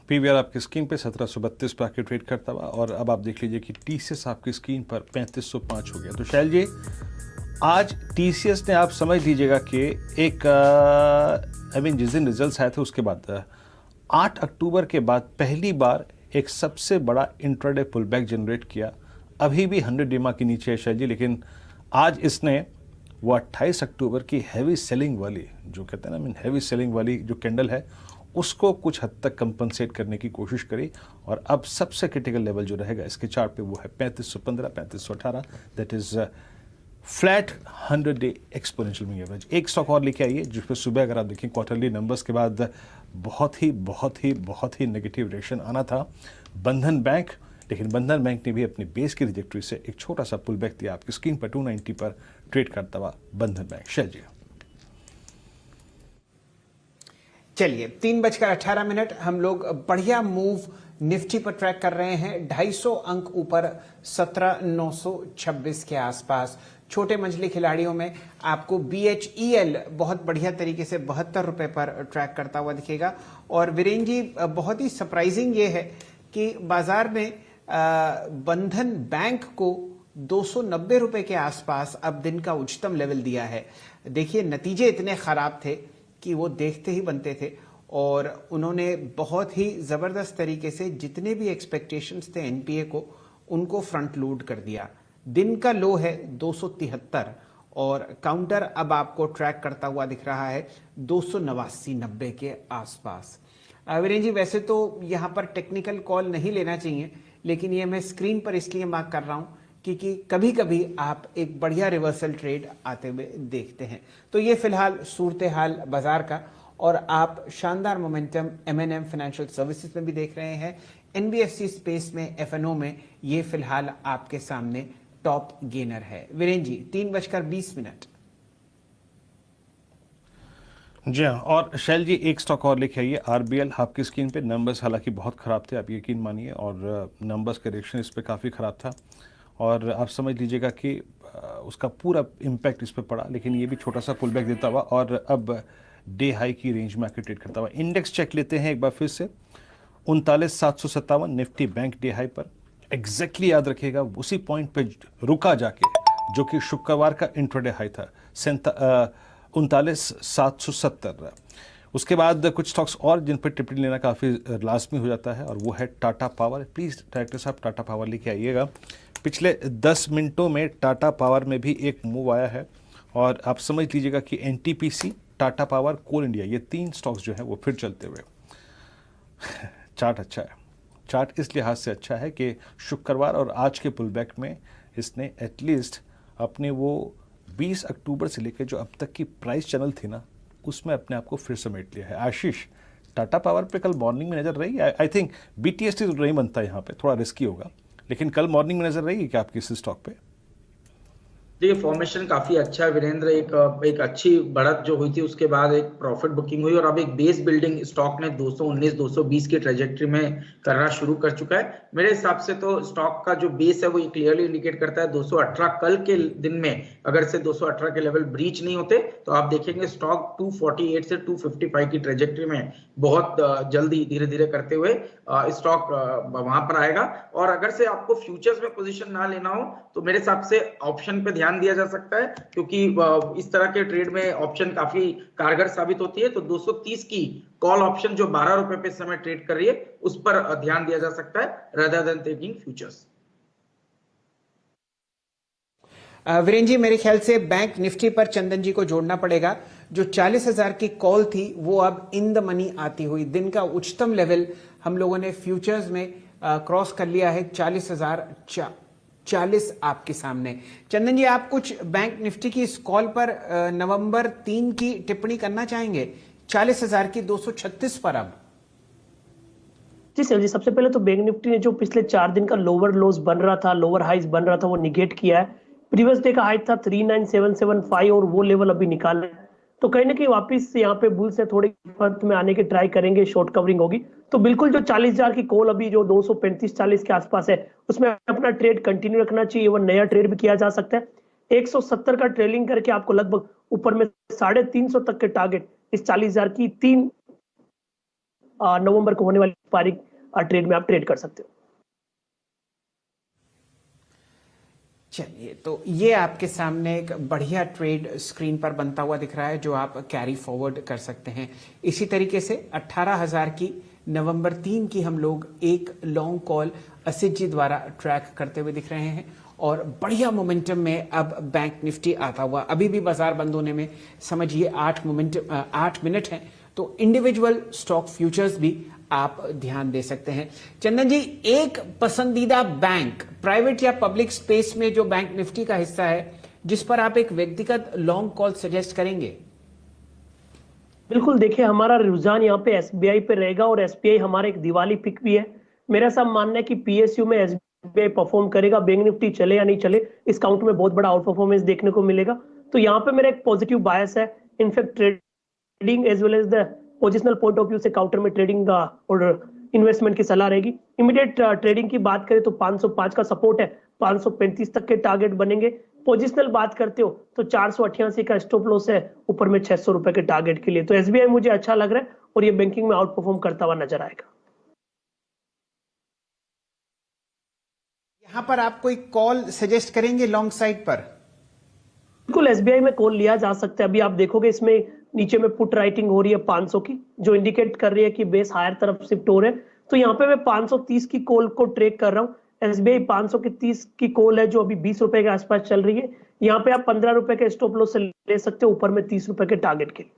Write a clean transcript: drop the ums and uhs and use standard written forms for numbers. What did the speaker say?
PVR आपकी screen पे 1732 पे आके ट्रेड करता हुआ, और अब आप देख लीजिए कि टीसीएस आपकी स्क्रीन पर 3505 हो गया। तो शैल जी, आज टीसीएस ने, आप समझ लीजिएगा कि एक जिस दिन रिजल्ट्स आए थे उसके बाद 8 अक्टूबर के बाद पहली बार एक सबसे बड़ा इंट्राडे पुलबैक जनरेट किया। अभी भी 100 डीमा के नीचे है शैल जी, लेकिन आज इसने वो 28 अक्टूबर की हैवी सेलिंग वाली, जो कहते हैं ना हैवी सेलिंग वाली जो कैंडल है, उसको कुछ हद तक कंपनसेट करने की कोशिश करी। और अब सबसे क्रिटिकल लेवल जो रहेगा इसके चार्ट पे वो है 3515 3518, that is flat 100 day exponential moving average. एक स्टॉक और लेके आइए जिस पर सुबह अगर आप देखें क्वार्टरली नंबर्स के बाद बहुत ही नेगेटिव रिएक्शन आना था, बंधन बैंक। लेकिन बंधन बैंक ने भी अपनी बेस की ट्रैजेक्टरी से एक छोटा सा पुल बैक दिया। आपकी स्क्रीन पर 290 पर ट्रेड करता हुआ बंधन बैंक। शैल जी, चलिए 3:18 हम लोग बढ़िया मूव निफ्टी पर ट्रैक कर रहे हैं। 250 अंक ऊपर 17,926 के आसपास। छोटे मंझले खिलाड़ियों में आपको BHEL बहुत बढ़िया तरीके से 72 रुपए पर ट्रैक करता हुआ दिखेगा। और वीरेन जी, बहुत ही सरप्राइजिंग ये है कि बाजार में बंधन बैंक को 290 रुपए के आसपास अब दिन का उच्चतम लेवल दिया है। देखिए, नतीजे इतने खराब थे कि वो देखते ही बनते थे, और उन्होंने बहुत ही जबरदस्त तरीके से जितने भी एक्सपेक्टेशंस थे एनपीए को, उनको फ्रंट लोड कर दिया। दिन का लो है 273, और काउंटर अब आपको ट्रैक करता हुआ दिख रहा है 289.90 के आसपास। वीरेन जी, वैसे तो यहाँ पर टेक्निकल कॉल नहीं लेना चाहिए, लेकिन ये मैं स्क्रीन पर इसलिए मार्क कर रहा हूँ क्योंकि कभी कभी आप एक बढ़िया रिवर्सल ट्रेड आते हुए देखते हैं। तो ये फिलहाल सूरत हाल बाजार का, और आप शानदार मोमेंटम M&M फाइनेंशियल सर्विसेज में भी देख रहे हैं। NBFC स्पेस में, FNO में ये फिलहाल आपके सामने टॉप गेनर है। वीरेन जी, 3:20। जी हाँ, और शैल जी एक स्टॉक और लेके आइए, RBL। आपकी स्क्रीन पे नंबर्स हालांकि बहुत ख़राब थे, आप यकीन मानिए, और नंबर्स का रिएक्शन इस पर काफ़ी ख़राब था, और आप समझ लीजिएगा कि उसका पूरा इम्पैक्ट इस पर पड़ा। लेकिन ये भी छोटा सा पुल बैक देता हुआ और अब डे हाई की रेंज में आके ट्रेड करता हुआ। इंडेक्स चेक लेते हैं एक बार फिर से, 39,757 निफ्टी बैंक डे हाई पर एग्जैक्टली याद रखिएगा, उसी पॉइंट पे रुका जाके जो कि शुक्रवार का इंट्राडे हाई था 39,770। उसके बाद कुछ स्टॉक्स और जिन पर टिप्पणी लेना काफ़ी लाजमी हो जाता है, और वो है टाटा पावर। प्लीज़ डायरेक्टर साहब टाटा पावर लेके आइएगा। पिछले 10 मिनटों में टाटा पावर में भी एक मूव आया है, और आप समझ लीजिएगा कि NTPC, टाटा पावर, कोल इंडिया, ये 3 स्टॉक्स जो है वो फिर चलते हुए। चार्ट अच्छा है, चार्ट इस लिहाज से अच्छा है कि शुक्रवार और आज के पुलबैक में इसने एटलीस्ट अपने वो 20 अक्टूबर से लेकर जो अब तक की प्राइस चैनल थी ना, उसमें अपने आप को फिर समेट लिया है। आशीष, टाटा पावर पे कल मॉर्निंग में नजर रही? आई थिंक BTST तो नहीं बनता यहाँ पे, थोड़ा रिस्की होगा, लेकिन कल मॉर्निंग में नजर रही क्या आपकी इस स्टॉक पे? देखिए, फॉर्मेशन काफी अच्छा है वीरेंद्र। एक अच्छी बढ़त जो हुई थी, उसके बाद एक प्रॉफिट बुकिंग हुई, और अब एक बेस बिल्डिंग स्टॉक ने 219 220 की ट्रेजेक्ट्री में करना शुरू कर चुका है। मेरे हिसाब से तो स्टॉक का जो बेस है वो क्लियरली इंडिकेट करता है 218। कल के दिन में अगर से 218 के लेवल ब्रीच नहीं होते तो आप देखेंगे स्टॉक 248 से 255 की ट्रेजेक्ट्री में बहुत जल्दी धीरे धीरे करते हुए स्टॉक वहां पर आएगा। और अगर से आपको फ्यूचर्स में पोजीशन ना लेना हो तो मेरे हिसाब से ऑप्शन पे ध्यान दिया जा सकता है, क्योंकि इस तरह के ट्रेड में ऑप्शन काफी कारगर साबित होती है। तो 230 की कॉल ऑप्शन जो 12 रुपए पे समय ट्रेड कर रही है, उस पर ध्यान दिया जा सकता है rather than taking futures. Viren ji, मेरे ख्याल से बैंक निफ्टी पर चंदन जी को जोड़ना पड़ेगा। जो 40,000 की कॉल थी वो अब इन द मनी आती हुई, दिन का उच्चतम लेवल हम लोगों ने फ्यूचर्स में क्रॉस कर लिया है 40,040 आपके सामने। चंदन जी, आप कुछ बैंक निफ्टी की इस कॉल पर नवंबर 3 की टिप्पणी करना चाहेंगे? 40,000 की 236 पर अब। जी सर जी, सबसे पहले तो बैंक निफ्टी ने जो पिछले 4 दिन का लोअर लोज बन रहा था, लोअर हाइज बन रहा था, वो निगेट किया है। प्रीवियस डे का हाई था 39,775 और वो लेवल अभी निकाला है। तो कहीं ना कहीं वापस यहाँ पे बुल से थोड़ी फर्क में आने की ट्राई करेंगे, शॉर्ट कवरिंग होगी। तो बिल्कुल जो 40,000 की कॉल अभी जो 235-40 के आसपास है, उसमें अपना ट्रेड कंटिन्यू रखना चाहिए। वो नया ट्रेड भी किया जा सकता है। 170 का ट्रेलिंग करके आपको लगभग ऊपर में 350 तक के टारगेट इस 40,000 की 3 नवंबर को होने वाली एक्सपायरी ट्रेड में आप ट्रेड कर सकते हो। चलिए, तो ये आपके सामने एक बढ़िया ट्रेड स्क्रीन पर बनता हुआ दिख रहा है जो आप कैरी फॉरवर्ड कर सकते हैं। इसी तरीके से 18,000 की नवंबर 3 की हम लोग एक लॉन्ग कॉल असित जी द्वारा ट्रैक करते हुए दिख रहे हैं और बढ़िया मोमेंटम में अब बैंक निफ्टी आता हुआ। अभी भी बाजार बंद होने में समझिए 8 मिनट हैं, तो इंडिविजुअल स्टॉक फ्यूचर्स भी आप ध्यान दे सकते हैं। चंदन जी, एक पसंदीदा बैंक प्राइवेट या पब्लिक स्पेस में जो बैंक निफ्टी का हिस्सा है जिस पर आप एक व्यक्तिगत लॉन्ग कॉल सजेस्ट करेंगे? बिल्कुल, देखिए हमारा रुझान यहाँ पे एसबीआई पे रहेगा और एसबीआई हमारा एक दिवाली पिक भी है। मेरा सब मानना है कि पीएसयू में एसबीआई परफॉर्म करेगा, बैंक निफ्टी चले या नहीं चले, इस काउंट में बहुत बड़ा आउट परफॉर्मेंस देखने को मिलेगा। तो यहाँ पे मेरा एक पॉजिटिव बायस है। In fact trading as well as the positional point of view से काउंटर में ट्रेडिंग और इन्वेस्टमेंट की सलाह रहेगी। इमीडिएट ट्रेडिंग की बात करें तो 505 का सपोर्ट है, 535 तक के टारगेट बनेंगे। पोजिशनल बात करते हो तो 488 का स्टॉप लॉस है, ऊपर में 600 रुपए के टारगेट के लिए। तो एसबीआई मुझे अच्छा लग रहा है और ये बैंकिंग में आउट परफॉर्म करता हुआ नजर आएगा। यहां पर आप कोई कॉल सजेस्ट करेंगे लॉन्ग साइड पर? बिल्कुल, एसबीआई में कॉल लिया जा सकता है। अभी आप देखोगे इसमें नीचे में पुट राइटिंग हो रही है 500 की, जो इंडिकेट कर रही है कि बेस हायर तरफ शिफ्ट हो रहे हैं। तो यहाँ पे मैं 530 की कॉल को ट्रेक कर रहा हूँ। एसबीआई 530 की कॉल है जो अभी 20 रुपए के आसपास चल रही है। यहाँ पे आप 15 रुपए के स्टॉप लॉस से ले सकते हो, ऊपर में 30 रुपए के टारगेट के लिए।